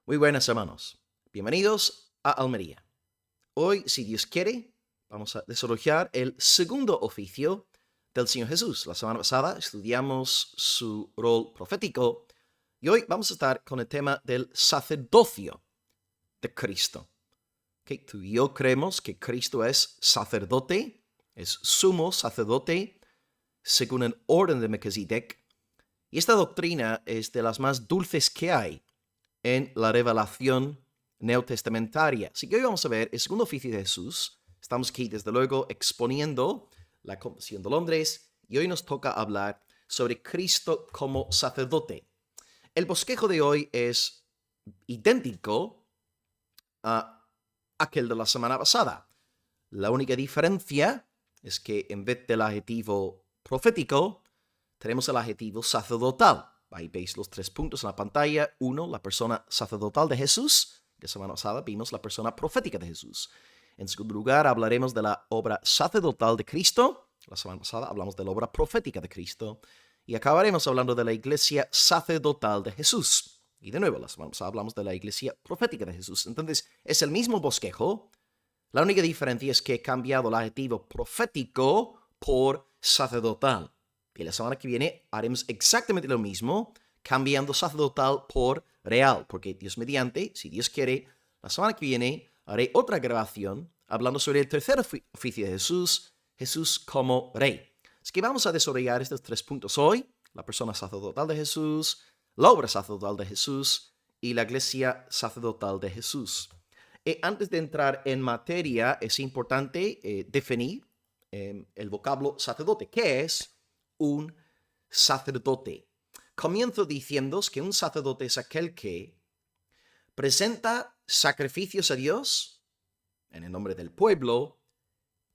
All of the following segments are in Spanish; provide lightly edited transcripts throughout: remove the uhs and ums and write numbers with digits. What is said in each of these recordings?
Muy buenas, hermanos. Bienvenidos a Almería. Hoy, si Dios quiere, vamos a desarrollar el segundo oficio del Señor Jesús. La semana pasada estudiamos su rol profético y hoy vamos a estar con el tema del sacerdocio de Cristo. Tú y yo creemos que Cristo es sacerdote, es sumo sacerdote según el orden de Melquisedec, y esta doctrina es de las más dulces que hay en la revelación neotestamentaria. Así que hoy vamos a ver el segundo oficio de Jesús. Estamos aquí, desde luego, exponiendo la Confesión de Londres y hoy nos toca hablar sobre Cristo como sacerdote. El bosquejo de hoy es idéntico a aquel de la semana pasada. La única diferencia es que en vez del adjetivo profético, tenemos el adjetivo sacerdotal. Ahí veis los 3 puntos en la pantalla. 1, la persona sacerdotal de Jesús. La semana pasada vimos la persona profética de Jesús. En segundo lugar, hablaremos de la obra sacerdotal de Cristo. La semana pasada hablamos de la obra profética de Cristo. Y acabaremos hablando de la iglesia sacerdotal de Jesús. Y de nuevo, la semana pasada hablamos de la iglesia profética de Jesús. Entonces, es el mismo bosquejo. La única diferencia es que he cambiado el adjetivo profético por sacerdotal. Y la semana que viene haremos exactamente lo mismo, cambiando sacerdotal por real, porque Dios mediante, si Dios quiere, la semana que viene haré otra grabación hablando sobre el tercer oficio de Jesús, Jesús como rey. Así que vamos a desarrollar estos 3 puntos hoy: la persona sacerdotal de Jesús, la obra sacerdotal de Jesús y la iglesia sacerdotal de Jesús. Antes de entrar en materia, es importante definir el vocablo sacerdote. ¿Qué es un sacerdote? Comienzo diciendo que un sacerdote es aquel que presenta sacrificios a Dios en el nombre del pueblo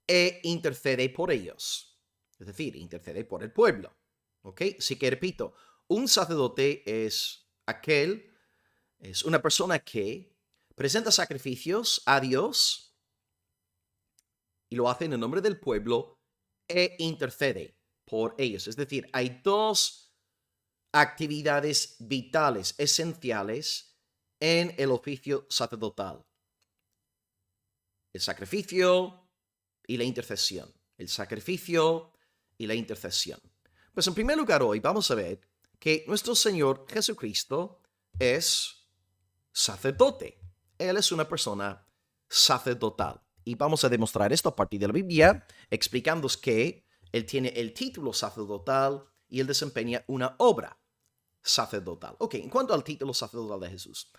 e intercede por ellos. Es decir, intercede por el pueblo. ¿Ok? Así que repito, un sacerdote es una persona que presenta sacrificios a Dios y lo hace en el nombre del pueblo e intercede por ellos. Es decir, hay 2 actividades vitales, esenciales en el oficio sacerdotal: el sacrificio y la intercesión. El sacrificio y la intercesión. Pues en primer lugar, hoy vamos a ver que nuestro Señor Jesucristo es sacerdote. Él es una persona sacerdotal. Y vamos a demostrar esto a partir de la Biblia, explicándoos que Él tiene el título sacerdotal y Él desempeña una obra sacerdotal. Ok, en cuanto al título sacerdotal de Jesús,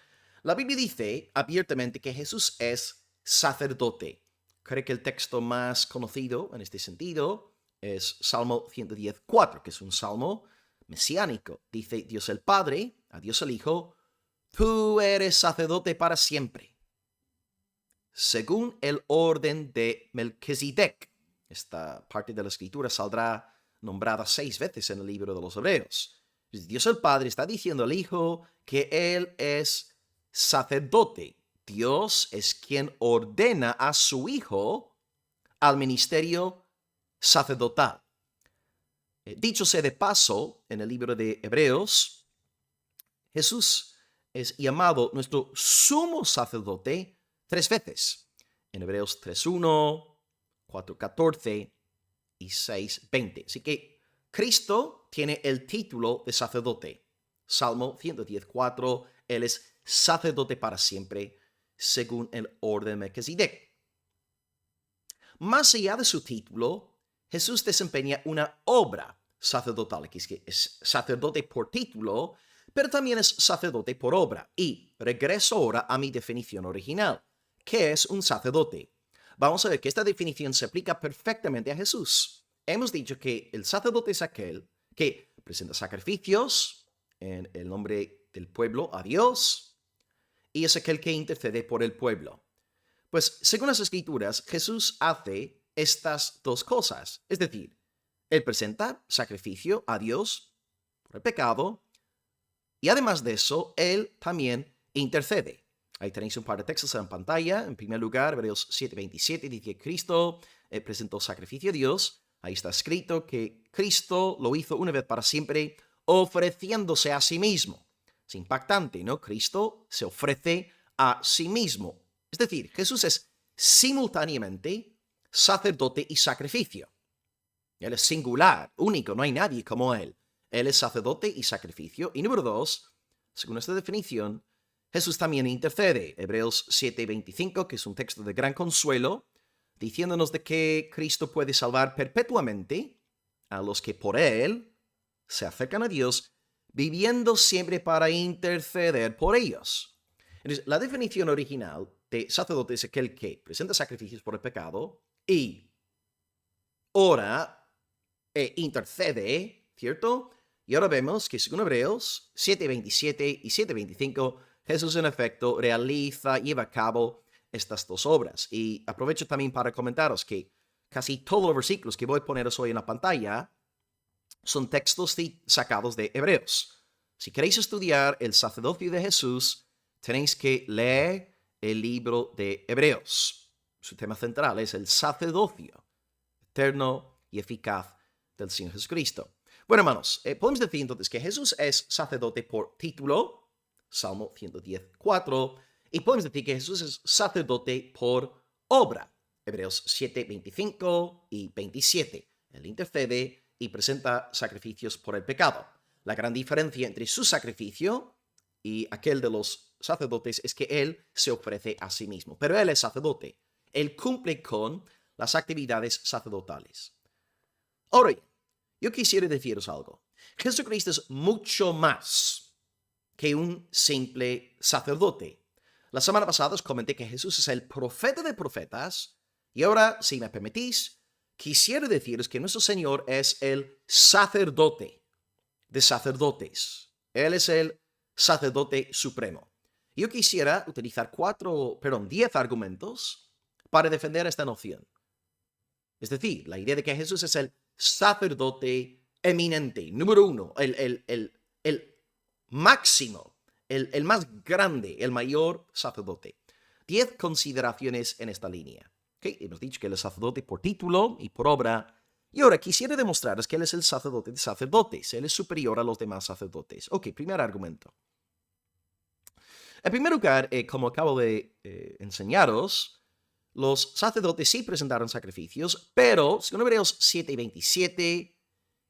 la Biblia dice abiertamente que Jesús es sacerdote. Creo que el texto más conocido en este sentido es Salmo 110:4, que es un salmo mesiánico. Dice Dios el Padre a Dios el Hijo: tú eres sacerdote para siempre, según el orden de Melquisedec. Esta parte de la escritura saldrá nombrada 6 veces en el libro de los Hebreos. Dios el Padre está diciendo al Hijo que Él es sacerdote. Dios es quien ordena a su Hijo al ministerio sacerdotal. Dicho sea de paso, en el libro de Hebreos, Jesús es llamado nuestro sumo sacerdote 3 veces. En Hebreos 3:1, 4:14 y 6:20. Así que Cristo tiene el título de sacerdote. Salmo 110:4, Él es sacerdote para siempre, según el orden de Melquisedec. Más allá de su título, Jesús desempeña una obra sacerdotal, que es sacerdote por título, pero también es sacerdote por obra. Y regreso ahora a mi definición original. ¿Qué es un sacerdote? Vamos a ver que esta definición se aplica perfectamente a Jesús. Hemos dicho que el sacerdote es aquel que presenta sacrificios en el nombre del pueblo a Dios y es aquel que intercede por el pueblo. Pues según las escrituras, Jesús hace estas 2 cosas. Es decir, Él presenta sacrificio a Dios por el pecado y además de eso, Él también intercede. Ahí tenéis un par de textos en pantalla. En primer lugar, Hebreos 7:27 dice que Cristo presentó sacrificio a Dios. Ahí está escrito que Cristo lo hizo una vez para siempre, ofreciéndose a sí mismo. Es impactante, ¿no? Cristo se ofrece a sí mismo. Es decir, Jesús es simultáneamente sacerdote y sacrificio. Él es singular, único, no hay nadie como Él. Él es sacerdote y sacrificio. Y número dos, según esta definición, Jesús también intercede. Hebreos 7:25, que es un texto de gran consuelo, diciéndonos de que Cristo puede salvar perpetuamente a los que por Él se acercan a Dios, viviendo siempre para interceder por ellos. Entonces, la definición original de sacerdote es aquel que presenta sacrificios por el pecado y ora e intercede, ¿cierto? Y ahora vemos que según Hebreos 7:27 y 7:25, Jesús en efecto lleva a cabo estas dos obras. Y aprovecho también para comentaros que casi todos los versículos que voy a poneros hoy en la pantalla son textos sacados de Hebreos. Si queréis estudiar el sacerdocio de Jesús, tenéis que leer el libro de Hebreos. Su tema central es el sacerdocio eterno y eficaz del Señor Jesucristo. Bueno, hermanos, podemos decir entonces que Jesús es sacerdote por título, Salmo 110:4, y podemos decir que Jesús es sacerdote por obra, Hebreos 7:25 y 27. Él intercede y presenta sacrificios por el pecado. La gran diferencia entre su sacrificio y aquel de los sacerdotes es que él se ofrece a sí mismo, pero él es sacerdote. Él cumple con las actividades sacerdotales. Ahora, yo quisiera deciros algo. Jesucristo es mucho más que un simple sacerdote. La semana pasada os comenté que Jesús es el profeta de profetas y ahora, si me permitís, quisiera deciros que nuestro Señor es el sacerdote de sacerdotes. Él es el sacerdote supremo. Yo quisiera utilizar 10 argumentos para defender esta noción. Es decir, la idea de que Jesús es el sacerdote eminente, número uno, el máximo, el más grande, el mayor sacerdote. 10 consideraciones en esta línea. ¿Okay? Hemos dicho que él es sacerdote por título y por obra. Y ahora quisiera demostraros que él es el sacerdote de sacerdotes. Él es superior a los demás sacerdotes. Ok, primer argumento. En primer lugar, como acabo de enseñaros, los sacerdotes sí presentaron sacrificios, pero según Hebreos 7:27,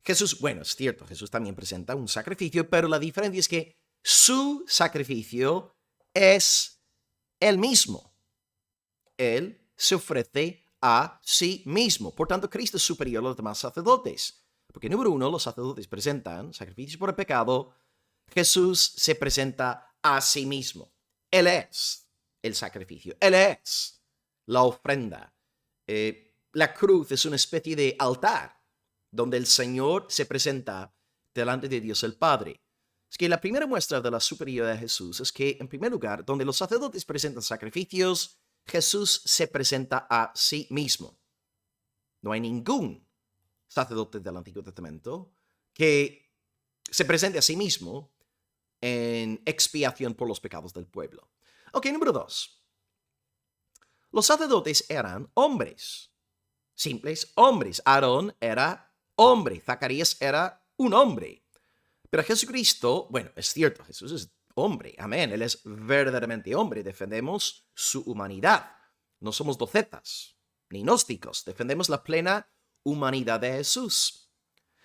Jesús, bueno, es cierto, Jesús también presenta un sacrificio, pero la diferencia es que su sacrificio es él mismo. Él se ofrece a sí mismo. Por tanto, Cristo es superior a los demás sacerdotes. Porque número uno, los sacerdotes presentan sacrificios por el pecado. Jesús se presenta a sí mismo. Él es el sacrificio. Él es la ofrenda. La cruz es una especie de altar donde el Señor se presenta delante de Dios el Padre. Es que la primera muestra de la superioridad de Jesús es que, en primer lugar, donde los sacerdotes presentan sacrificios, Jesús se presenta a sí mismo. No hay ningún sacerdote del Antiguo Testamento que se presente a sí mismo en expiación por los pecados del pueblo. Ok, número 2. Los sacerdotes eran hombres, simples hombres. Aarón era hombre, Zacarías era un hombre. Pero Jesucristo, bueno, es cierto, Jesús es hombre, amén, él es verdaderamente hombre, defendemos su humanidad. No somos docetas, ni gnósticos, defendemos la plena humanidad de Jesús.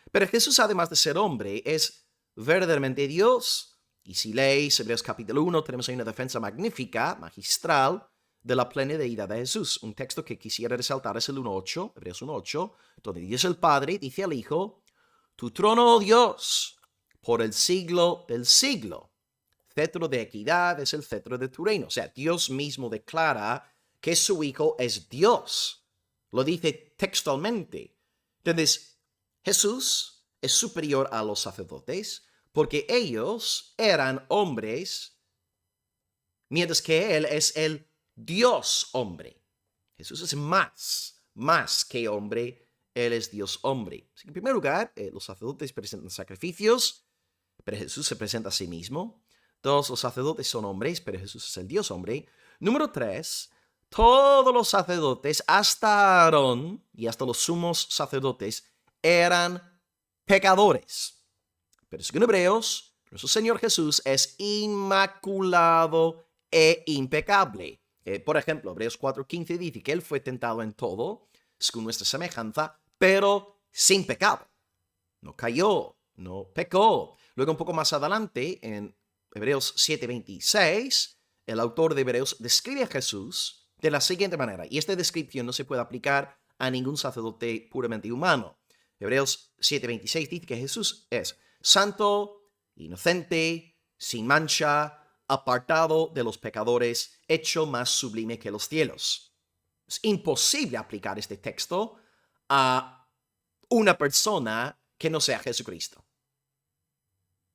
Pero Jesús, además de ser hombre, es verdaderamente Dios. Y si leéis Hebreos capítulo 1, tenemos ahí una defensa magnífica, magistral, de la plena deidad de Jesús. Un texto que quisiera resaltar es el 1:8, Hebreos 1:8, donde Dios el Padre dice al Hijo, tu trono, oh Dios, por el siglo del siglo. Cetro de equidad es el cetro de tu reino. O sea, Dios mismo declara que su Hijo es Dios. Lo dice textualmente. Entonces, Jesús es superior a los sacerdotes porque ellos eran hombres, mientras que Él es el Dios hombre. Jesús es más que hombre, Él es Dios hombre. En primer lugar, los sacerdotes presentan sacrificios, pero Jesús se presenta a sí mismo. 2, los sacerdotes son hombres, pero Jesús es el Dios hombre. Número 3, todos los sacerdotes, hasta Aarón y hasta los sumos sacerdotes, eran pecadores. Pero según Hebreos, Nuestro Señor Jesús es inmaculado e impecable. Por ejemplo, Hebreos 4:15 dice que Él fue tentado en todo, según nuestra semejanza, pero sin pecado. No cayó, no pecó. Luego, un poco más adelante, en Hebreos 7:26, el autor de Hebreos describe a Jesús de la siguiente manera, y esta descripción no se puede aplicar a ningún sacerdote puramente humano. Hebreos 7:26 dice que Jesús es santo, inocente, sin mancha, apartado de los pecadores, hecho más sublime que los cielos. Es imposible aplicar este texto a una persona que no sea Jesucristo.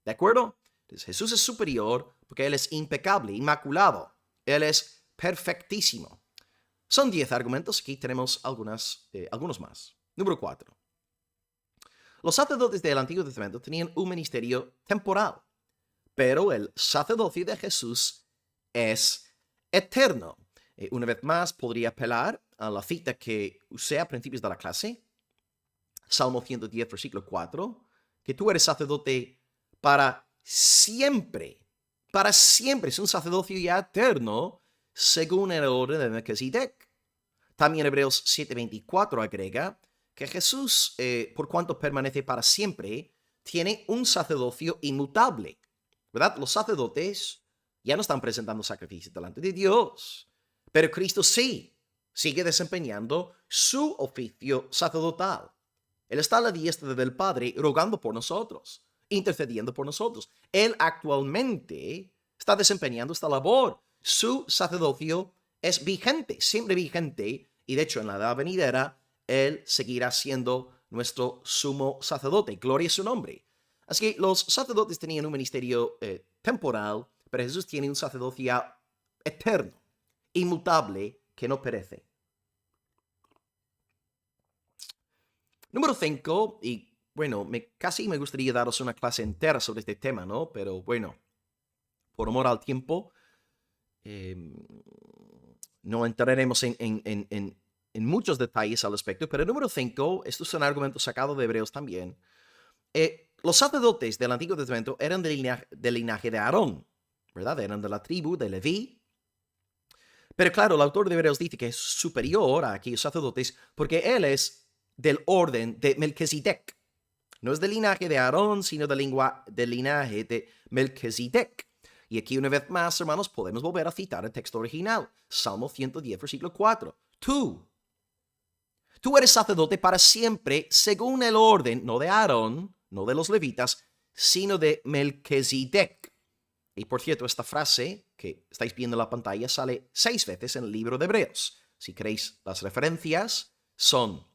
¿De acuerdo? Entonces, Jesús es superior porque Él es impecable, inmaculado. Él es perfectísimo. Son 10 argumentos. Aquí tenemos algunos más. Número 4. Los sacerdotes del Antiguo Testamento tenían un ministerio temporal, pero el sacerdocio de Jesús es eterno. Una vez más, podría apelar a la cita que usé a principios de la clase, Salmo 110, versículo 4, que tú eres sacerdote para siempre. Para siempre. Es un sacerdocio ya eterno, según el orden de Melquisedec. También Hebreos 7:24 agrega que Jesús, por cuanto permanece para siempre, tiene un sacerdocio inmutable. ¿Verdad? Los sacerdotes ya no están presentando sacrificios delante de Dios, pero Cristo sí sigue desempeñando su oficio sacerdotal. Él está a la diestra del Padre rogando por nosotros, intercediendo por nosotros. Él actualmente está desempeñando esta labor. Su sacerdocio es vigente, siempre vigente, y de hecho en la edad venidera, Él seguirá siendo nuestro sumo sacerdote. Gloria a su nombre. Así que los sacerdotes tenían un ministerio temporal, pero Jesús tiene un sacerdocio eterno, inmutable, que no perece. Número 5, y bueno, casi me gustaría daros una clase entera sobre este tema, ¿no? Pero bueno, por amor al tiempo, no entraremos en muchos detalles al respecto. Pero número 5, esto es un argumento sacado de Hebreos también. Los sacerdotes del Antiguo Testamento eran del linaje de Aarón, ¿verdad? Eran de la tribu de Leví. Pero claro, el autor de Hebreos dice que es superior a aquellos sacerdotes porque él es del orden de Melquisedec. No es del linaje de Aarón, sino del linaje de Melquisedec. Y aquí una vez más, hermanos, podemos volver a citar el texto original. Salmo 110, versículo 4. Tú eres sacerdote para siempre según el orden, no de Aarón, no de los levitas, sino de Melquisedec. Y por cierto, esta frase que estáis viendo en la pantalla sale 6 veces en el libro de Hebreos. Si queréis las referencias, son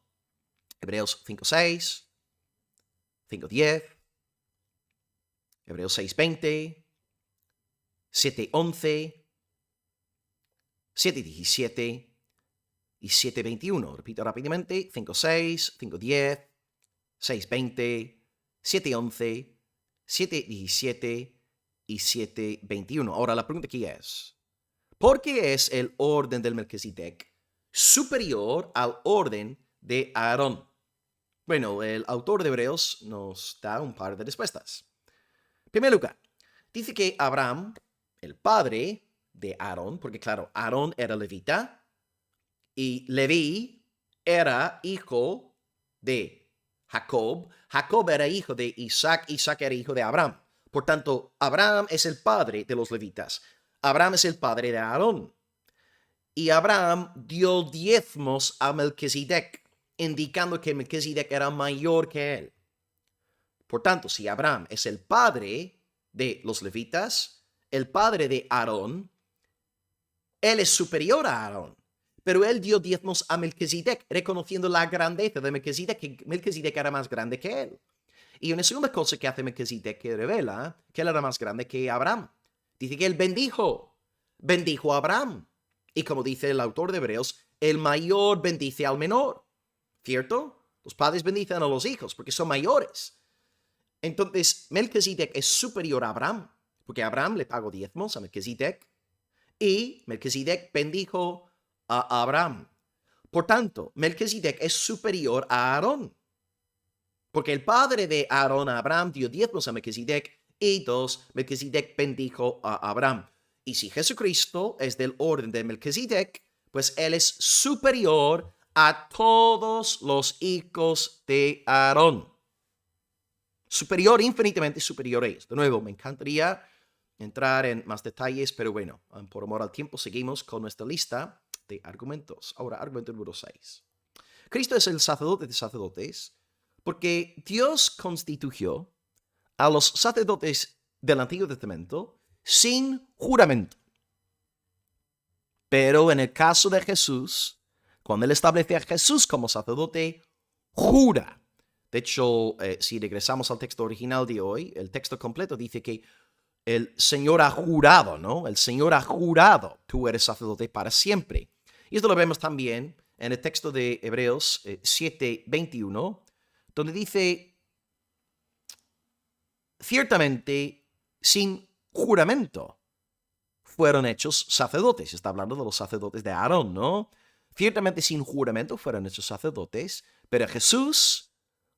Hebreos 5:6, 5:10, Hebreos 6:20, 7:11, 7:17 y 7:21. Repito rápidamente, 5:6, 5:10, 6:20, 7:11, 7:17 y 7:21. Ahora la pregunta aquí es, ¿por qué es el orden del Melquisedec superior al orden de Aarón? Bueno, el autor de Hebreos nos da un par de respuestas. En primer lugar, dice que Abraham, el padre de Aarón, porque claro, Aarón era levita y Leví era hijo de Jacob. Jacob era hijo de Isaac, Isaac era hijo de Abraham. Por tanto, Abraham es el padre de los levitas. Abraham es el padre de Aarón. Y Abraham dio diezmos a Melquisedec, indicando que Melquisedec era mayor que él. Por tanto, si Abraham es el padre de los levitas, el padre de Aarón, él es superior a Aarón. Pero él dio diezmos a Melquisedec, reconociendo la grandeza de Melquisedec, que Melquisedec era más grande que él. Y una segunda cosa que hace Melquisedec que revela que él era más grande que Abraham. Dice que él bendijo a Abraham. Y como dice el autor de Hebreos, el mayor bendice al menor. ¿Cierto? Los padres bendicen a los hijos porque son mayores. Entonces, Melquisedec es superior a Abraham, porque Abraham le pagó diezmos a Melquisedec y Melquisedec bendijo a Abraham. Por tanto, Melquisedec es superior a Aarón, porque el padre de Aarón, Abraham, dio diezmos a Melquisedec Y 2, Melquisedec bendijo a Abraham. Y si Jesucristo es del orden de Melquisedec, pues él es superior a todos los hijos de Aarón. Superior, infinitamente superior a ellos. De nuevo, me encantaría entrar en más detalles, pero bueno, por amor al tiempo, seguimos con nuestra lista de argumentos. Ahora, argumento número 6. Cristo es el sacerdote de sacerdotes porque Dios constituyó a los sacerdotes del Antiguo Testamento sin juramento. Pero en el caso de Jesús, cuando él establece a Jesús como sacerdote, jura. De hecho, si regresamos al texto original de hoy, el texto completo dice que el Señor ha jurado, ¿no? El Señor ha jurado, tú eres sacerdote para siempre. Y esto lo vemos también en el texto de Hebreos 7:21, donde dice, ciertamente, sin juramento fueron hechos sacerdotes. Está hablando de los sacerdotes de Aarón, ¿no? Ciertamente sin juramento fueron hechos sacerdotes, pero Jesús,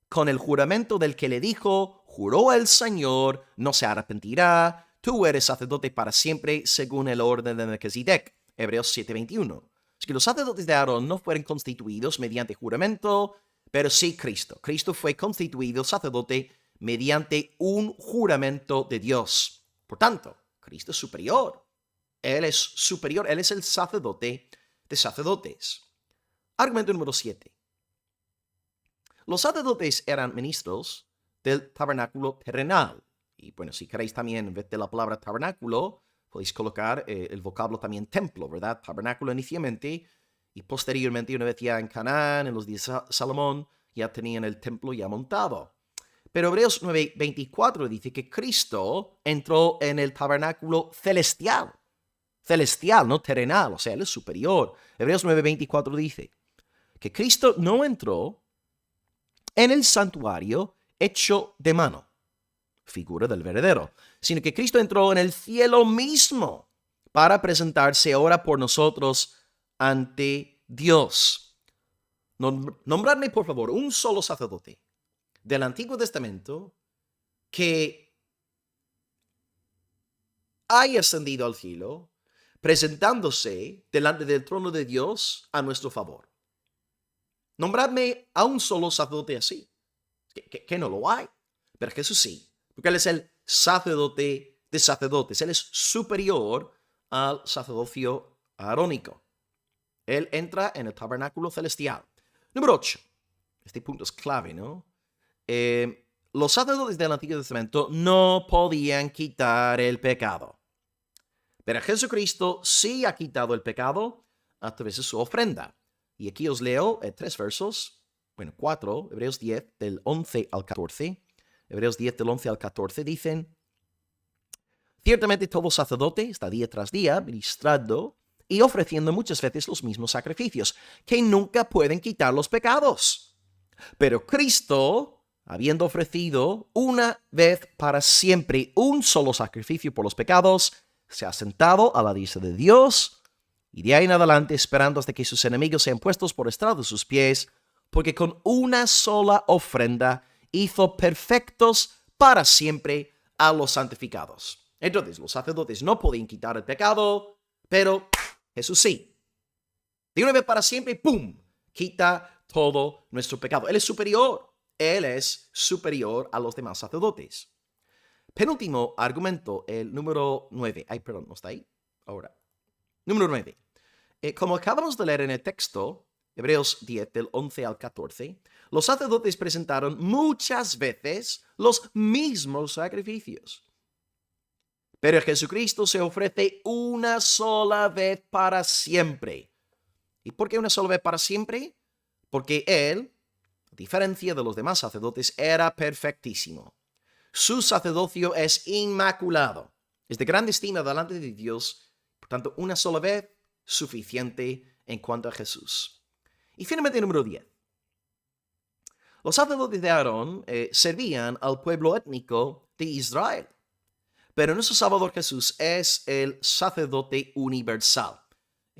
con el juramento del que le dijo, juró el Señor, no se arrepentirá, tú eres sacerdote para siempre según el orden de Melquisedec. Hebreos 7:21. Es que los sacerdotes de Aarón no fueron constituidos mediante juramento, pero sí Cristo. Cristo fue constituido sacerdote mediante un juramento de Dios. Por tanto, Cristo es superior. Él es superior, Él es el sacerdote de sacerdotes. Argumento número 7. Los sacerdotes eran ministros del tabernáculo terrenal. Y bueno, si queréis también, en vez de la palabra tabernáculo, podéis colocar el vocablo también templo, ¿verdad? Tabernáculo inicialmente, y posteriormente, una vez ya en Canaán, en los días de Salomón, ya tenían el templo ya montado. Pero Hebreos 9:24 dice que Cristo entró en el tabernáculo celestial. Celestial, no terrenal, o sea, Él es superior. Hebreos 9:24 dice que Cristo no entró en el santuario hecho de mano, figura del verdadero, sino que Cristo entró en el cielo mismo para presentarse ahora por nosotros ante Dios. Nombradme, por favor, un solo sacerdote del Antiguo Testamento que haya ascendido al cielo, presentándose delante del trono de Dios a nuestro favor. Nombradme a un solo sacerdote así, que no lo hay, pero Jesús sí, porque Él es el sacerdote de sacerdotes, Él es superior al sacerdocio arónico. Él entra en el tabernáculo celestial. Número 8. Este punto es clave, ¿no? Los sacerdotes del Antiguo Testamento no podían quitar el pecado. Pero Jesucristo sí ha quitado el pecado a través de su ofrenda. Y aquí os leo 3 versos, 4, Hebreos 10, del 11 al 14. Hebreos 10, del 11 al 14 dicen, ciertamente todo sacerdote está día tras día ministrando y ofreciendo muchas veces los mismos sacrificios, que nunca pueden quitar los pecados. Pero Cristo, habiendo ofrecido una vez para siempre un solo sacrificio por los pecados, se ha sentado a la diestra de Dios, y de ahí en adelante esperando hasta que sus enemigos sean puestos por estrado de sus pies, porque con una sola ofrenda hizo perfectos para siempre a los santificados. Entonces, los sacerdotes no podían quitar el pecado, pero Jesús sí. De una vez para siempre, ¡pum!, quita todo nuestro pecado. Él es superior. Él es superior a los demás sacerdotes. Penúltimo argumento, el número 9. No está ahí. Ahora. Número 9. Como acabamos de leer en el texto, Hebreos 10, del 11 al 14, los sacerdotes presentaron muchas veces los mismos sacrificios. Pero Jesucristo se ofrece una sola vez para siempre. ¿Y por qué una sola vez para siempre? Porque Él, a diferencia de los demás sacerdotes, era perfectísimo. Su sacerdocio es inmaculado. Es de gran estima delante de Dios. Por tanto, una sola vez suficiente en cuanto a Jesús. Y finalmente, número 10. Los sacerdotes de Aarón servían al pueblo étnico de Israel. Pero nuestro Salvador Jesús es el sacerdote universal.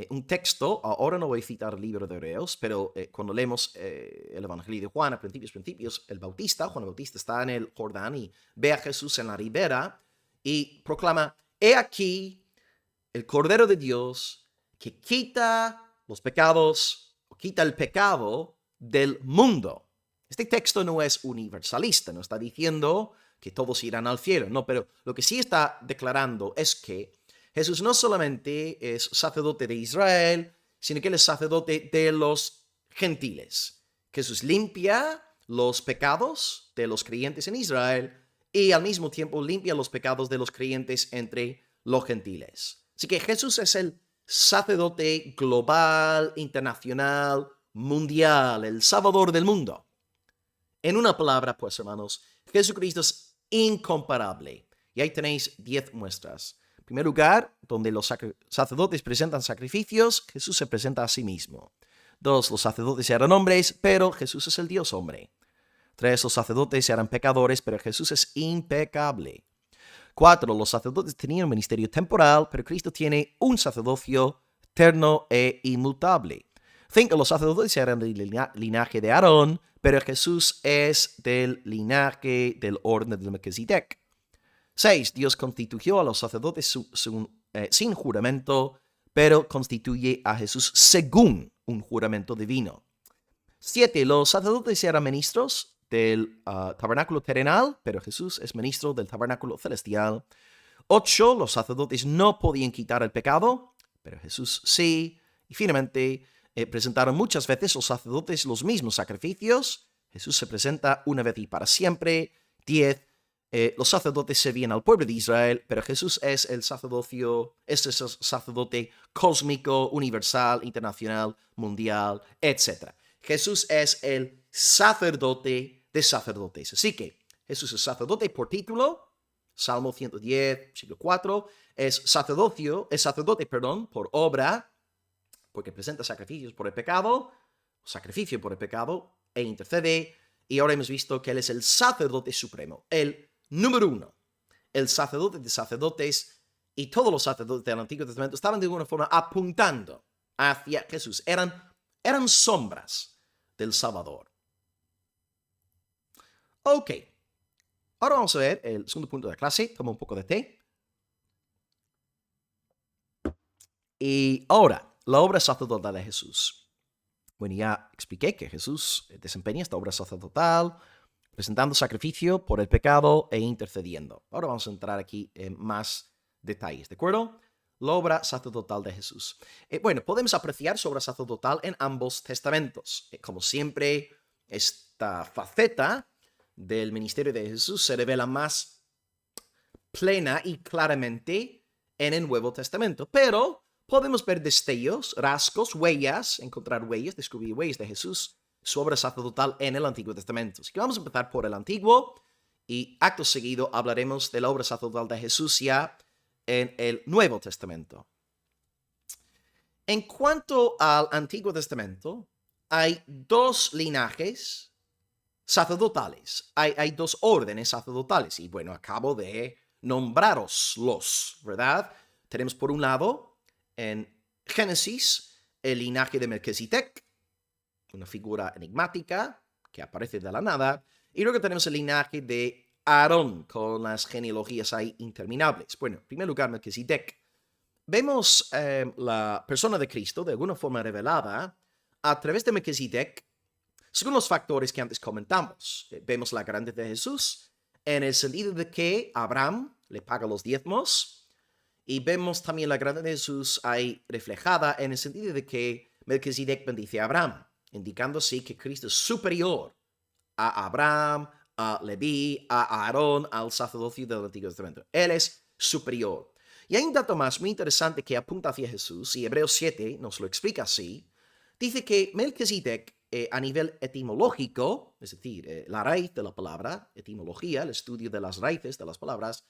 un texto, ahora no voy a citar el libro de Hebreos, pero cuando leemos el Evangelio de Juan, a principios, Juan el Bautista está en el Jordán y ve a Jesús en la ribera y proclama, he aquí el Cordero de Dios que quita los pecados, o quita el pecado del mundo. Este texto no es universalista, no está diciendo que todos irán al cielo, no, pero lo que sí está declarando es que Jesús no solamente es sacerdote de Israel, sino que él es sacerdote de los gentiles. Jesús limpia los pecados de los creyentes en Israel y al mismo tiempo limpia los pecados de los creyentes entre los gentiles. Así que Jesús es el sacerdote global, internacional, mundial, el salvador del mundo. En una palabra, pues, hermanos, Jesucristo es incomparable. Y ahí tenéis 10 muestras. En primer lugar, donde los sacerdotes presentan sacrificios, Jesús se presenta a sí mismo. 2, los sacerdotes eran hombres, pero Jesús es el Dios hombre. 3, los sacerdotes eran pecadores, pero Jesús es impecable. 4, los sacerdotes tenían un ministerio temporal, pero Cristo tiene un sacerdocio eterno e inmutable. 5, los sacerdotes eran del linaje de Aarón, pero Jesús es del linaje del orden de Melquisedec. 6, Dios constituyó a los sacerdotes sin juramento, pero constituye a Jesús según un juramento divino. 7, los sacerdotes eran ministros del tabernáculo terrenal, pero Jesús es ministro del tabernáculo celestial. 8, los sacerdotes no podían quitar el pecado, pero Jesús sí. Y finalmente, presentaron muchas veces los sacerdotes los mismos sacrificios. Jesús se presenta una vez y para siempre. 10, los sacerdotes servían al pueblo de Israel, pero Jesús es el sacerdote cósmico, universal, internacional, mundial, etc. Jesús es el sacerdote de sacerdotes. Así que Jesús es sacerdote por título, Salmo 110, versículo 4, es sacerdote por obra, porque presenta sacrificio por el pecado, e intercede. Y ahora hemos visto que Él es el sacerdote supremo, el número 1, el sacerdote de sacerdotes, y todos los sacerdotes del Antiguo Testamento estaban de alguna forma apuntando hacia Jesús. Eran sombras del Salvador. Ok, ahora vamos a ver el segundo punto de la clase. Toma un poco de té. Y ahora, la obra sacerdotal de Jesús. Bueno, ya expliqué que Jesús desempeña esta obra sacerdotal, presentando sacrificio por el pecado e intercediendo. Ahora vamos a entrar aquí en más detalles, ¿de acuerdo? La obra sacerdotal de Jesús. Bueno, podemos apreciar su obra sacerdotal en ambos testamentos. Como siempre, esta faceta del ministerio de Jesús se revela más plena y claramente en el Nuevo Testamento, pero podemos ver destellos, rasgos, descubrir huellas de Jesús, su obra sacerdotal en el Antiguo Testamento. Así que vamos a empezar por el Antiguo y acto seguido hablaremos de la obra sacerdotal de Jesús ya en el Nuevo Testamento. En cuanto al Antiguo Testamento, hay dos linajes sacerdotales, hay dos órdenes sacerdotales, y bueno, acabo de nombraroslos, ¿verdad? Tenemos por un lado, en Génesis, el linaje de Melquisedec, una figura enigmática que aparece de la nada, y luego tenemos el linaje de Aarón, con las genealogías ahí interminables. Bueno, en primer lugar, Melquisedec. Vemos la persona de Cristo de alguna forma revelada a través de Melquisedec, según los factores que antes comentamos. Vemos la grandeza de Jesús en el sentido de que Abraham le paga los diezmos, y vemos también la grandeza de Jesús ahí reflejada en el sentido de que Melquisedec bendice a Abraham, indicando así que Cristo es superior a Abraham, a Leví, a Aarón, al sacerdocio del Antiguo Testamento. Él es superior. Y hay un dato más muy interesante que apunta hacia Jesús, y Hebreos 7 nos lo explica así. Dice que Melquisedec, a nivel etimológico, es decir, la raíz de la palabra, etimología, el estudio de las raíces de las palabras,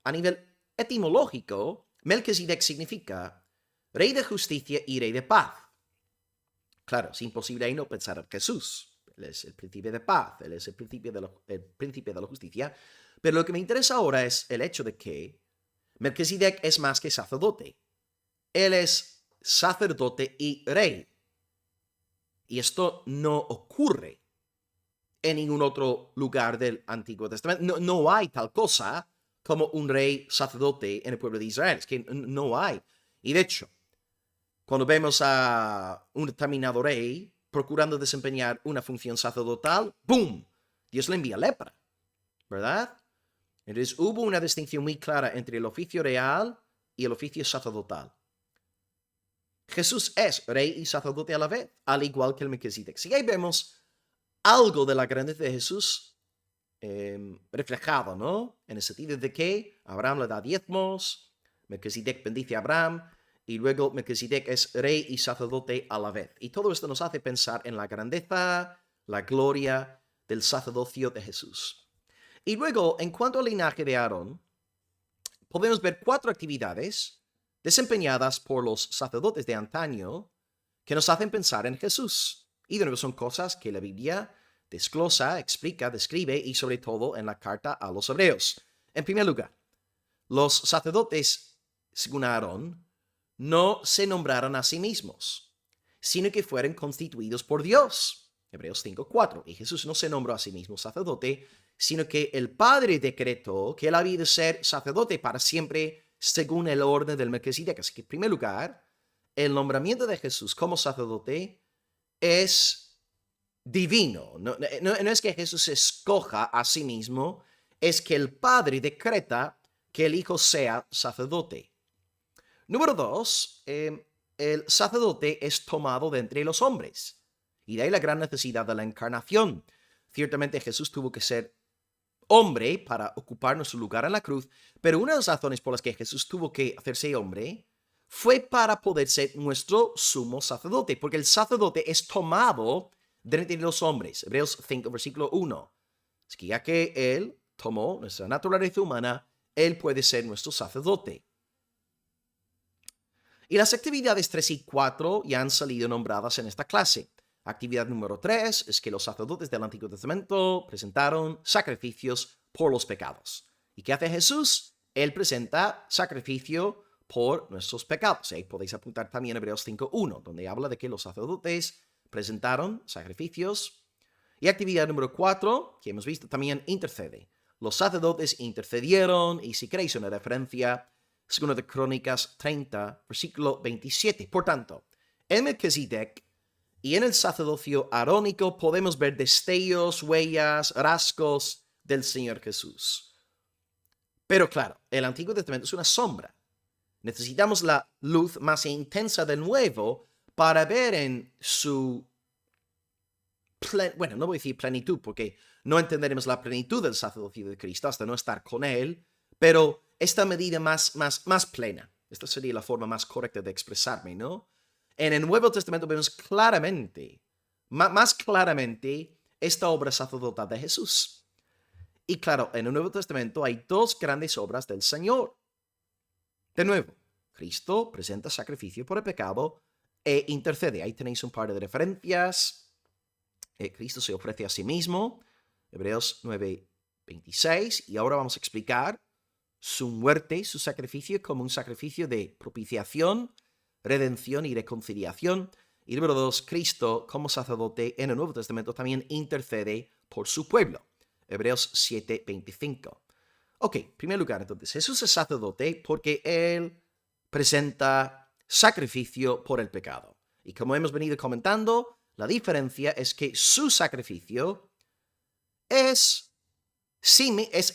a nivel etimológico, Melquisedec significa rey de justicia y rey de paz. Claro, es imposible ahí no pensar en Jesús. Él es el príncipe de paz, él es el príncipe de la justicia. Pero lo que me interesa ahora es el hecho de que Melquisedec es más que sacerdote. Él es sacerdote y rey. Y esto no ocurre en ningún otro lugar del Antiguo Testamento. No hay tal cosa como un rey sacerdote en el pueblo de Israel. Es que no hay. Y de hecho, cuando vemos a un determinado rey procurando desempeñar una función sacerdotal, ¡boom! Dios le envía lepra, ¿verdad? Entonces hubo una distinción muy clara entre el oficio real y el oficio sacerdotal. Jesús es rey y sacerdote a la vez, al igual que el Melquisedec. Si ahí vemos algo de la grandeza de Jesús reflejado, ¿no? En el sentido de que Abraham le da diezmos, Melquisedec bendice a Abraham, y luego Melquisedec es rey y sacerdote a la vez. Y todo esto nos hace pensar en la grandeza, la gloria del sacerdocio de Jesús. Y luego, en cuanto al linaje de Aarón, podemos ver 4 actividades desempeñadas por los sacerdotes de antaño que nos hacen pensar en Jesús. Y de nuevo son cosas que la Biblia desglosa, explica, describe y sobre todo en la carta a los hebreos. En primer lugar, los sacerdotes, según Aarón, no se nombraron a sí mismos, sino que fueron constituidos por Dios. Hebreos 5:4. Y Jesús no se nombró a sí mismo sacerdote, sino que el Padre decretó que él había de ser sacerdote para siempre según el orden del Melquisedec. Así que, en primer lugar, el nombramiento de Jesús como sacerdote es divino. No es que Jesús se escoja a sí mismo, es que el Padre decreta que el Hijo sea sacerdote. Número 2, el sacerdote es tomado de entre los hombres. Y de ahí la gran necesidad de la encarnación. Ciertamente Jesús tuvo que ser hombre para ocupar nuestro lugar en la cruz, pero una de las razones por las que Jesús tuvo que hacerse hombre fue para poder ser nuestro sumo sacerdote, porque el sacerdote es tomado de entre los hombres. Hebreos 5, versículo 1. Es que ya que Él tomó nuestra naturaleza humana, Él puede ser nuestro sacerdote. Y las actividades 3 y 4 ya han salido nombradas en esta clase. Actividad número 3 es que los sacerdotes del Antiguo Testamento presentaron sacrificios por los pecados. ¿Y qué hace Jesús? Él presenta sacrificio por nuestros pecados. Ahí podéis apuntar también Hebreos 5:1, donde habla de que los sacerdotes presentaron sacrificios. Y actividad número 4, que hemos visto también, intercede. Los sacerdotes intercedieron, y si queréis una referencia, según de Crónicas 30, versículo 27. Por tanto, en Melquisedec y en el sacerdocio arónico podemos ver destellos, huellas, rasgos del Señor Jesús. Pero claro, el Antiguo Testamento es una sombra. Necesitamos la luz más intensa del Nuevo para ver en su no voy a decir plenitud, porque no entenderemos la plenitud del sacerdocio de Cristo hasta no estar con Él, pero esta medida más plena. Esta sería la forma más correcta de expresarme, ¿no? En el Nuevo Testamento vemos claramente, más claramente, esta obra sacerdotal de Jesús. Y claro, en el Nuevo Testamento hay 2 grandes obras del Señor. De nuevo, Cristo presenta sacrificio por el pecado e intercede. Ahí tenéis un par de referencias. Cristo se ofrece a sí mismo, Hebreos 9:26, y ahora vamos a explicar su muerte, su sacrificio, como un sacrificio de propiciación, redención y reconciliación. Y número 2, Cristo como sacerdote en el Nuevo Testamento también intercede por su pueblo, Hebreos 7:25. Ok, en primer lugar, entonces, Jesús es sacerdote porque Él presenta sacrificio por el pecado. Y como hemos venido comentando, la diferencia es que su sacrificio es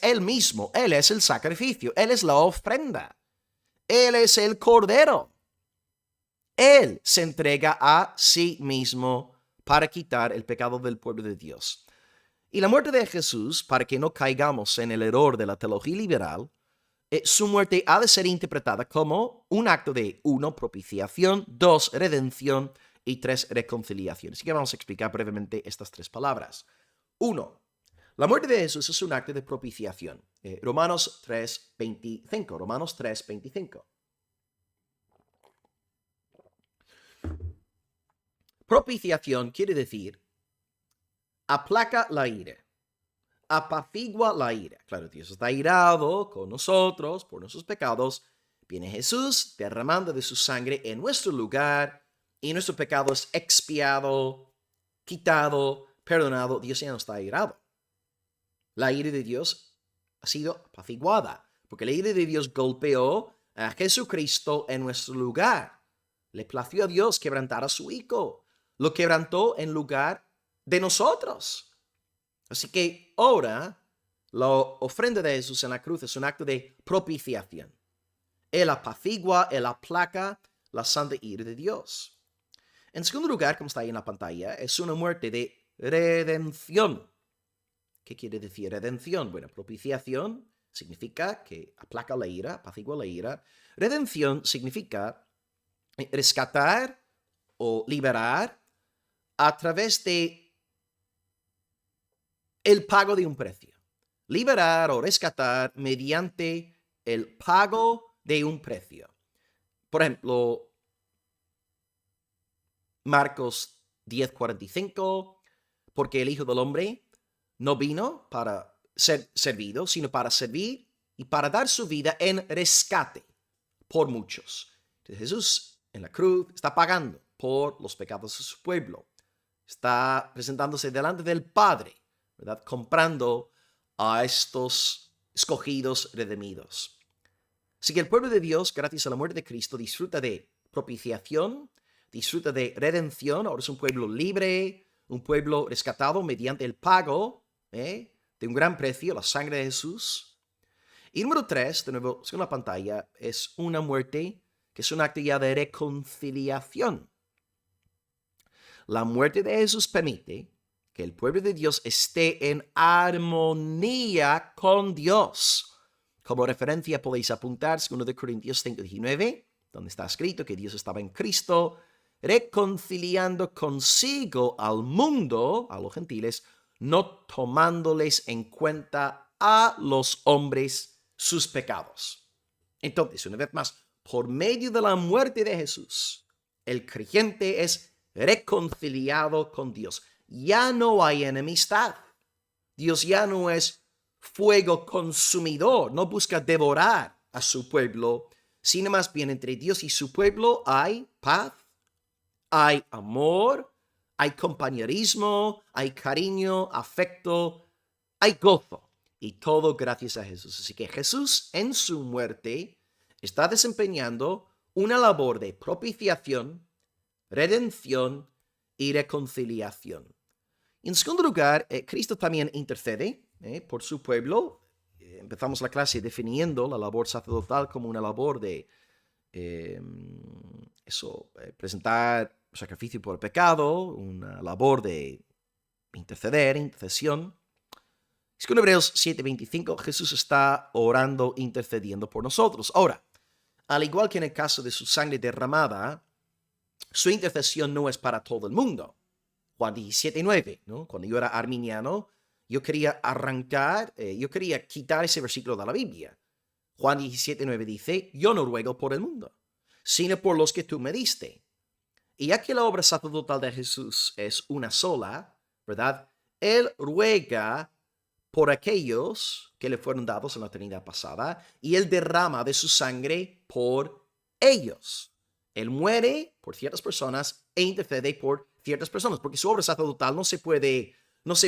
Él mismo. Él es el sacrificio. Él es la ofrenda. Él es el cordero. Él se entrega a sí mismo para quitar el pecado del pueblo de Dios. Y la muerte de Jesús, para que no caigamos en el error de la teología liberal, su muerte ha de ser interpretada como un acto de 1, propiciación, 2, redención y 3, reconciliación. Así que vamos a explicar brevemente estas 3 palabras. 1. La muerte de Jesús es un acto de propiciación. Romanos 3:25. Romanos 3:25. Propiciación quiere decir aplaca la ira, apacigua la ira. Claro, Dios está irado con nosotros por nuestros pecados, Viene Jesús derramando de su sangre en nuestro lugar y nuestro pecado es expiado, quitado, perdonado. Dios ya no está airado. La ira de Dios ha sido apaciguada, porque la ira de Dios golpeó a Jesucristo en nuestro lugar. Le plació a Dios quebrantar a su Hijo. Lo quebrantó en lugar de nosotros. Así que ahora la ofrenda de Jesús en la cruz es un acto de propiciación. Él apacigua, él aplaca la santa ira de Dios. En segundo lugar, como está ahí en la pantalla, es una muerte de redención. ¿Qué quiere decir redención? Bueno, propiciación significa que aplaca la ira, apacigua la ira. Redención significa rescatar o liberar a través de el pago de un precio. Liberar o rescatar mediante el pago de un precio. Por ejemplo, Marcos 10:45, porque el Hijo del Hombre no vino para ser servido, sino para servir y para dar su vida en rescate por muchos. Entonces, Jesús en la cruz está pagando por los pecados de su pueblo. Está presentándose delante del Padre, ¿verdad? Comprando a estos escogidos redimidos. Así que el pueblo de Dios, gracias a la muerte de Cristo, disfruta de propiciación, disfruta de redención. Ahora es un pueblo libre, un pueblo rescatado mediante el pago de un gran precio, la sangre de Jesús. Y número 3, de nuevo, según la pantalla, es una muerte que es un acto ya de reconciliación. La muerte de Jesús permite que el pueblo de Dios esté en armonía con Dios. Como referencia podéis apuntar 2 Corintios 5:19, donde está escrito que Dios estaba en Cristo, reconciliando consigo al mundo, a los gentiles, no tomándoles en cuenta a los hombres sus pecados. Entonces, una vez más, por medio de la muerte de Jesús, el creyente es reconciliado con Dios. Ya no hay enemistad. Dios ya no es fuego consumidor, no busca devorar a su pueblo, sino más bien entre Dios y su pueblo hay paz, hay amor, hay compañerismo, hay cariño, afecto, hay gozo. Y todo gracias a Jesús. Así que Jesús en su muerte está desempeñando una labor de propiciación, redención y reconciliación. En segundo lugar, Cristo también intercede por su pueblo. Empezamos la clase definiendo la labor sacerdotal como una labor de presentar sacrificio por el pecado, una labor de interceder, intercesión. Según Hebreos 7:25, Jesús está orando, intercediendo por nosotros. Ahora, al igual que en el caso de su sangre derramada, su intercesión no es para todo el mundo. Juan 17:9, ¿no? Cuando yo era arminiano, yo quería quitar ese versículo de la Biblia. Juan 17:9 dice, yo no ruego por el mundo, sino por los que tú me diste. Y ya que la obra sacerdotal de Jesús es una sola, ¿verdad? Él ruega por aquellos que le fueron dados en la eternidad pasada y él derrama de su sangre por ellos. Él muere por ciertas personas e intercede por ciertas personas, porque su obra sacerdotal no se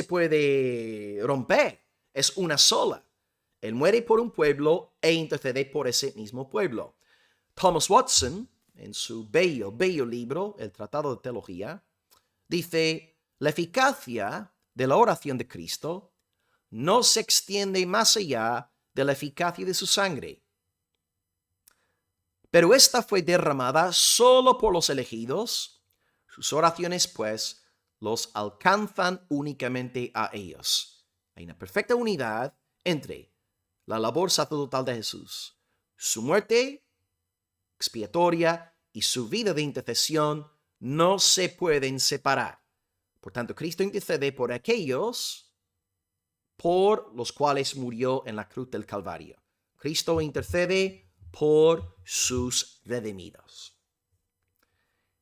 puede romper, es una sola. Él muere por un pueblo e intercede por ese mismo pueblo. Thomas Watson, en su bello libro, El Tratado de Teología, dice, la eficacia de la oración de Cristo no se extiende más allá de la eficacia de su sangre. Pero esta fue derramada solo por los elegidos. Sus oraciones, pues, los alcanzan únicamente a ellos. Hay una perfecta unidad entre la labor sacerdotal de Jesús, su muerte expiatoria y su vida de intercesión no se pueden separar. Por tanto, Cristo intercede por aquellos por los cuales murió en la cruz del Calvario. Cristo intercede por sus redimidos.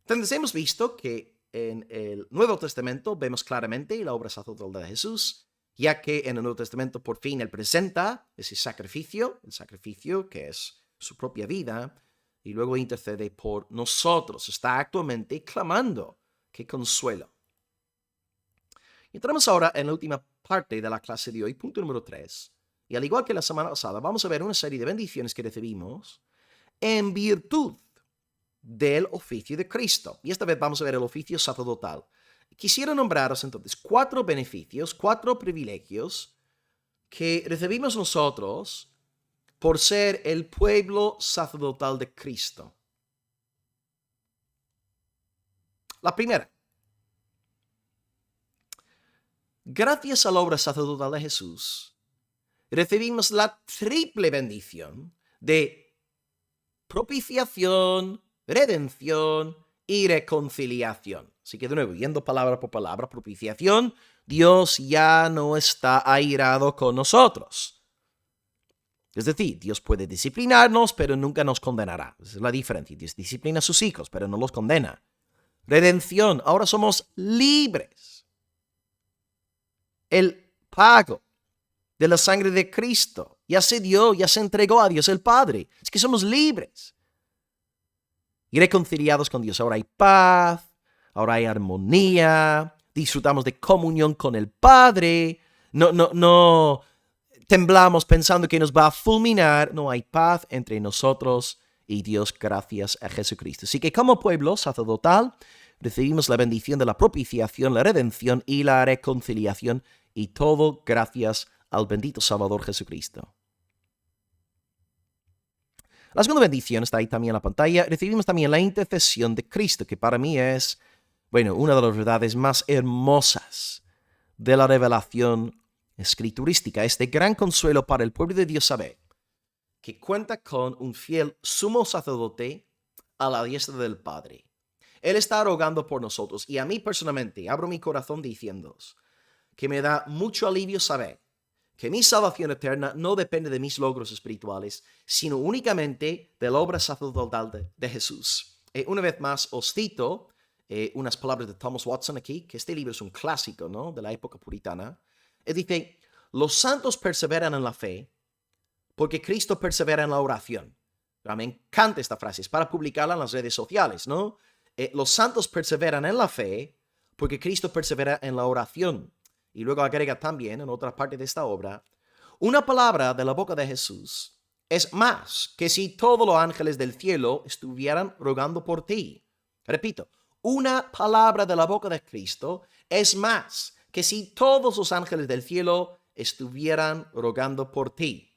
Entonces hemos visto que en el Nuevo Testamento vemos claramente la obra sacerdotal de Jesús, ya que en el Nuevo Testamento por fin Él presenta ese sacrificio, el sacrificio que es su propia vida y luego intercede por nosotros. Está actualmente clamando. ¡Qué consuelo! Entramos ahora en la última parte de la clase de hoy, punto número 3. Y al igual que la semana pasada, vamos a ver una serie de bendiciones que recibimos en virtud del oficio de Cristo. Y esta vez vamos a ver el oficio sacerdotal. Quisiera nombraros entonces 4 beneficios, 4 privilegios que recibimos nosotros por ser el pueblo sacerdotal de Cristo. La primera. Gracias a la obra sacerdotal de Jesús, recibimos la triple bendición de propiciación, redención y reconciliación. Así que de nuevo, yendo palabra por palabra, propiciación, Dios ya no está airado con nosotros. Es decir, Dios puede disciplinarnos, pero nunca nos condenará. Esa es la diferencia. Dios disciplina a sus hijos, pero no los condena. Redención, ahora somos libres. El pago de la sangre de Cristo ya se dio, ya se entregó a Dios el Padre. Es que somos libres. Y reconciliados con Dios. Ahora hay paz, ahora hay armonía, disfrutamos de comunión con el Padre. No temblamos pensando que nos va a fulminar. No, hay paz entre nosotros y Dios gracias a Jesucristo. Así que como pueblo sacerdotal recibimos la bendición de la propiciación, la redención y la reconciliación, y todo gracias al bendito Salvador Jesucristo. La segunda bendición está ahí también en la pantalla. Recibimos también la intercesión de Cristo, que para mí es, una de las verdades más hermosas de la revelación escriturística. Es de gran consuelo para el pueblo de Dios saber que cuenta con un fiel sumo sacerdote a la diestra del Padre. Él está rogando por nosotros, y a mí personalmente abro mi corazón diciéndoos que me da mucho alivio saber que mi salvación eterna no depende de mis logros espirituales, sino únicamente de la obra sacerdotal de Jesús. Una vez más os cito unas palabras de Thomas Watson aquí, que este libro es un clásico, ¿no?, de la época puritana. Él dice: los santos perseveran en la fe porque Cristo persevera en la oración. Me encanta esta frase, es para publicarla en las redes sociales, ¿no? Los santos perseveran en la fe porque Cristo persevera en la oración. Y luego agrega también en otra parte de esta obra: una palabra de la boca de Jesús es más que si todos los ángeles del cielo estuvieran rogando por ti. Repito, una palabra de la boca de Cristo es más que si todos los ángeles del cielo estuvieran rogando por ti.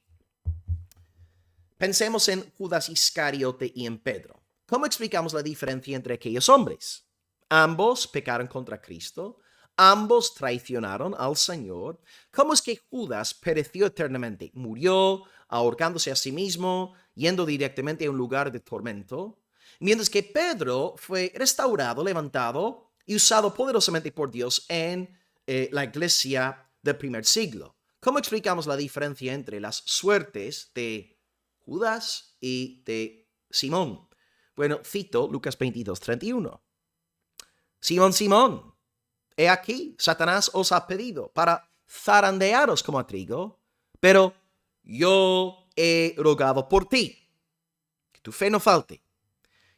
Pensemos en Judas Iscariote y en Pedro. ¿Cómo explicamos la diferencia entre aquellos hombres? Ambos pecaron contra Cristo. Ambos traicionaron al Señor. ¿Cómo es que Judas pereció eternamente? Murió ahorcándose a sí mismo, yendo directamente a un lugar de tormento. Mientras que Pedro fue restaurado, levantado y usado poderosamente por Dios en la iglesia del primer siglo. ¿Cómo explicamos la diferencia entre las suertes de Judas y de Simón? Cito Lucas 22:31. Simón, Simón, he aquí, Satanás os ha pedido para zarandearos como a trigo, pero yo he rogado por ti, que tu fe no falte.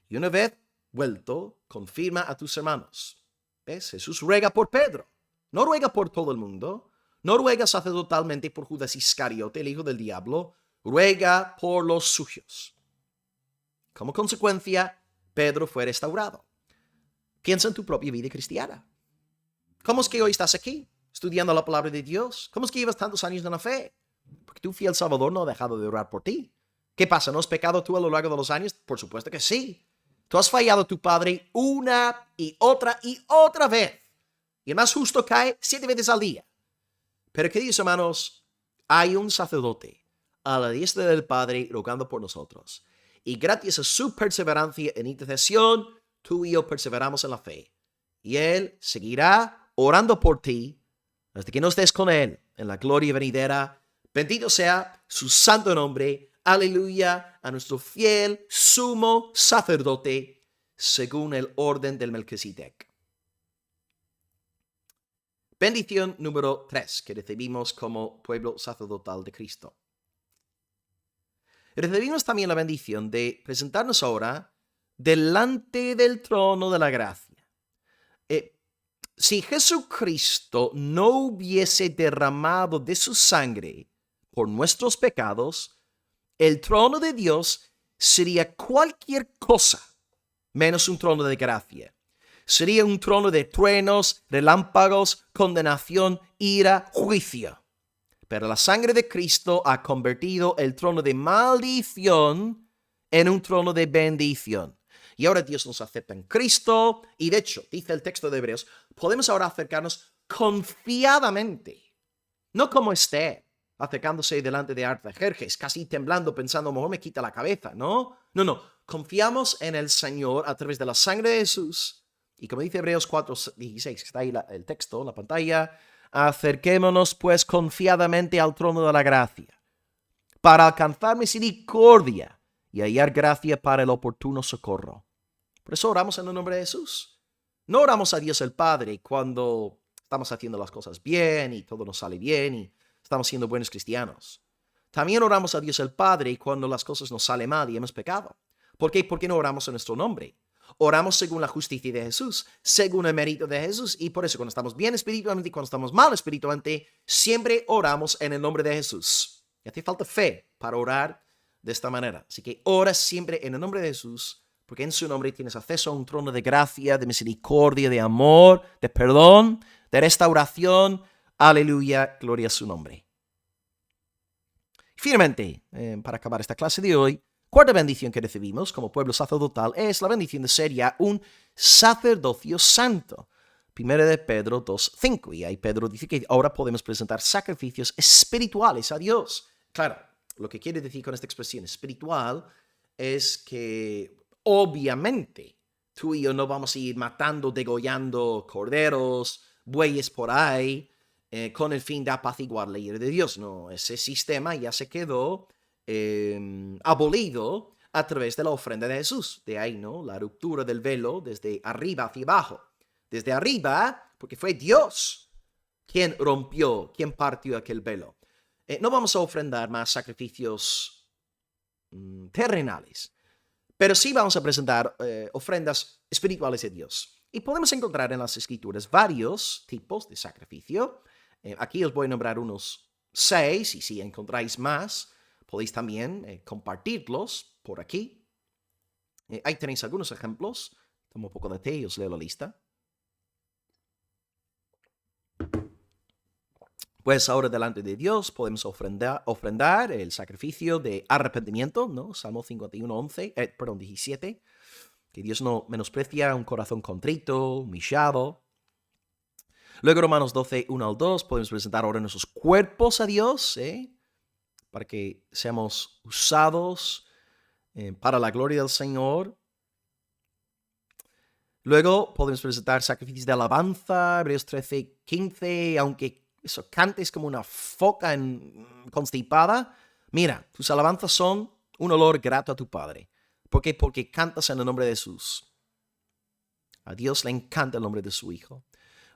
Y una vez vuelto, confirma a tus hermanos. ¿Ves? Jesús ruega por Pedro, no ruega por todo el mundo, no ruega sacerdotalmente por Judas Iscariote, el hijo del diablo, ruega por los suyos. Como consecuencia, Pedro fue restaurado. Piensa en tu propia vida cristiana. ¿Cómo es que hoy estás aquí, estudiando la palabra de Dios? ¿Cómo es que llevas tantos años en la fe? Porque tu fiel Salvador no ha dejado de orar por ti. ¿Qué pasa? ¿No has pecado tú a lo largo de los años? Por supuesto que sí. Tú has fallado a tu Padre una y otra vez. Y el más justo cae 7 veces al día. Pero, queridos hermanos, hay un sacerdote a la diestra del Padre rogando por nosotros. Y gracias a su perseverancia en intercesión, tú y yo perseveramos en la fe. Y Él seguirá orando por ti hasta que no estés con Él en la gloria venidera. Bendito sea su santo nombre. Aleluya a nuestro fiel sumo sacerdote según el orden del Melquisedec. Bendición número 3 que recibimos como pueblo sacerdotal de Cristo. recibimos también la bendición de presentarnos ahora delante del trono de la gracia. Si Jesucristo no hubiese derramado de su sangre por nuestros pecados, el trono de Dios sería cualquier cosa menos un trono de gracia. Sería un trono de truenos, relámpagos, condenación, ira, juicio. Pero la sangre de Cristo ha convertido el trono de maldición en un trono de bendición. Y ahora Dios nos acepta en Cristo. Y de hecho, dice el texto de Hebreos, podemos ahora acercarnos confiadamente. No como Esther, acercándose delante de Artajerjes, casi temblando, pensando, a lo mejor me quita la cabeza, ¿no? No. Confiamos en el Señor a través de la sangre de Jesús. Y como dice Hebreos 4:16, que está ahí el texto, la pantalla, acerquémonos pues confiadamente al trono de la gracia, para alcanzar misericordia y hallar gracia para el oportuno socorro. Por eso oramos en el nombre de Jesús. No oramos a Dios el Padre cuando estamos haciendo las cosas bien y todo nos sale bien y estamos siendo buenos cristianos. También oramos a Dios el Padre cuando las cosas nos salen mal y hemos pecado. ¿Por qué? Porque no oramos en nuestro nombre. Oramos según la justicia de Jesús, según el mérito de Jesús. Y por eso cuando estamos bien espiritualmente y cuando estamos mal espiritualmente, siempre oramos en el nombre de Jesús. Y hace falta fe para orar de esta manera. Así que ora siempre en el nombre de Jesús, porque en su nombre tienes acceso a un trono de gracia, de misericordia, de amor, de perdón, de restauración. Aleluya, gloria a su nombre. Finalmente, para acabar esta clase de hoy, cuarta bendición que recibimos como pueblo sacerdotal es la bendición de ser ya un sacerdocio santo. Primera de Pedro 2:5. Y ahí Pedro dice que ahora podemos presentar sacrificios espirituales a Dios. Claro, lo que quiere decir con esta expresión espiritual es que obviamente tú y yo no vamos a ir matando, degollando corderos, bueyes por ahí, con el fin de apaciguar la ira de Dios. No, ese sistema ya se quedó abolido a través de la ofrenda de Jesús. De ahí, ¿no? La ruptura del velo desde arriba hacia abajo. Desde arriba, porque fue Dios quien rompió, quien partió aquel velo. No vamos a ofrendar más sacrificios terrenales, pero sí vamos a presentar ofrendas espirituales a Dios. Y podemos encontrar en las Escrituras varios tipos de sacrificio. Aquí os voy a nombrar unos 6, y si encontráis más, podéis también compartirlos por aquí. Ahí tenéis algunos ejemplos. Tomo un poco de té y os leo la lista. Pues ahora delante de Dios podemos ofrendar el sacrificio de arrepentimiento, ¿no? Salmo 17, que Dios no menosprecia un corazón contrito, humillado. Luego Romanos 12:1-2, podemos presentar ahora nuestros cuerpos a Dios, para que seamos usados para la gloria del Señor. Luego podemos presentar sacrificios de alabanza, Hebreos 13:15, aunque eso cantes como una foca constipada. Mira, tus alabanzas son un olor grato a tu Padre. ¿Por qué? Porque cantas en el nombre de Jesús. A Dios le encanta el nombre de su Hijo.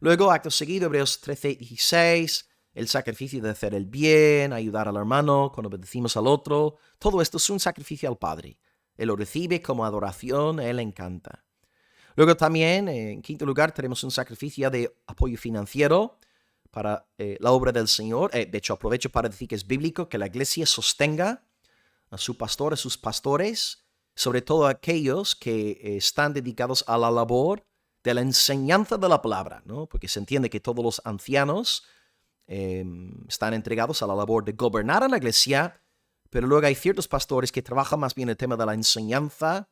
Luego, acto seguido, Hebreos 13:16, el sacrificio de hacer el bien, ayudar al hermano cuando obedecimos al otro. Todo esto es un sacrificio al Padre. Él lo recibe como adoración, a Él le encanta. Luego también, en quinto lugar, tenemos un sacrificio de apoyo financiero para la obra del Señor. De hecho, aprovecho para decir que es bíblico que la iglesia sostenga a su pastor, a sus pastores, sobre todo aquellos que están dedicados a la labor de la enseñanza de la palabra, ¿no? Porque se entiende que todos los ancianos están entregados a la labor de gobernar a la iglesia, pero luego hay ciertos pastores que trabajan más bien el tema de la enseñanza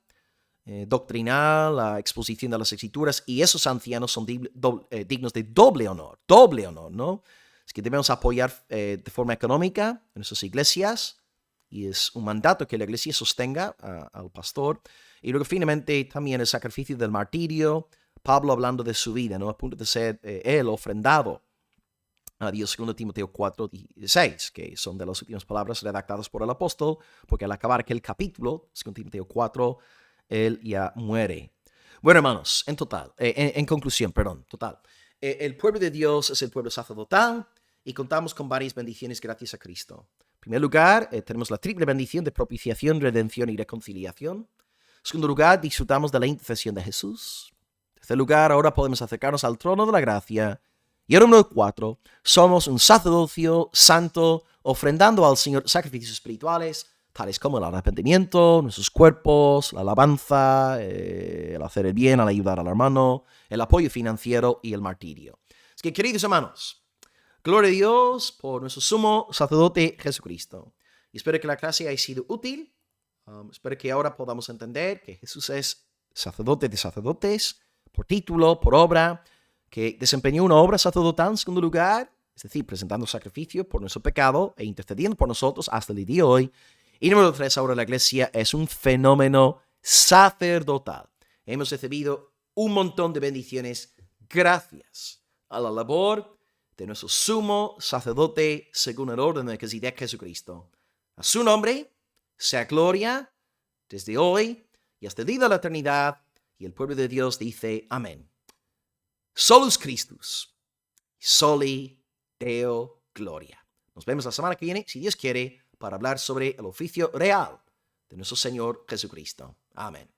doctrinal, la exposición de las escrituras, y esos ancianos son dignos de doble honor, ¿no? Es que debemos apoyar de forma económica en nuestras iglesias, y es un mandato que la iglesia sostenga al pastor. Y luego finalmente también el sacrificio del martirio, Pablo hablando de su vida, ¿no? A punto de ser él ofrendado a Dios, 2 Timoteo 4:16, que son de las últimas palabras redactadas por el apóstol, porque al acabar aquel capítulo, 2 Timoteo 4, él ya muere. Bueno, hermanos, en conclusión, el pueblo de Dios es el pueblo sacerdotal y contamos con varias bendiciones gracias a Cristo. primer lugar, tenemos la triple bendición de propiciación, redención y reconciliación. En segundo lugar, disfrutamos de la intercesión de Jesús. En tercer lugar, ahora podemos acercarnos al trono de la gracia. Y el número 4, somos un sacerdocio santo, ofrendando al Señor sacrificios espirituales, tales como el arrepentimiento, nuestros cuerpos, la alabanza, el hacer el bien, el ayudar al hermano, el apoyo financiero y el martirio. Así que, queridos hermanos, gloria a Dios por nuestro sumo sacerdote Jesucristo. Y espero que la clase haya sido útil. Espero que ahora podamos entender que Jesús es sacerdote de sacerdotes, por título, por obra, que desempeñó una obra sacerdotal en segundo lugar, es decir, presentando sacrificio por nuestro pecado e intercediendo por nosotros hasta el día de hoy. Y número 3, ahora la iglesia es un fenómeno sacerdotal. Hemos recibido un montón de bendiciones gracias a la labor de nuestro sumo sacerdote según el orden de Melquisedec, Jesucristo. A su nombre sea gloria desde hoy y hasta el día de la eternidad. Y el pueblo de Dios dice amén. Solus Christus, soli Deo gloria. Nos vemos la semana que viene, si Dios quiere, para hablar sobre el oficio real de nuestro Señor Jesucristo. Amén.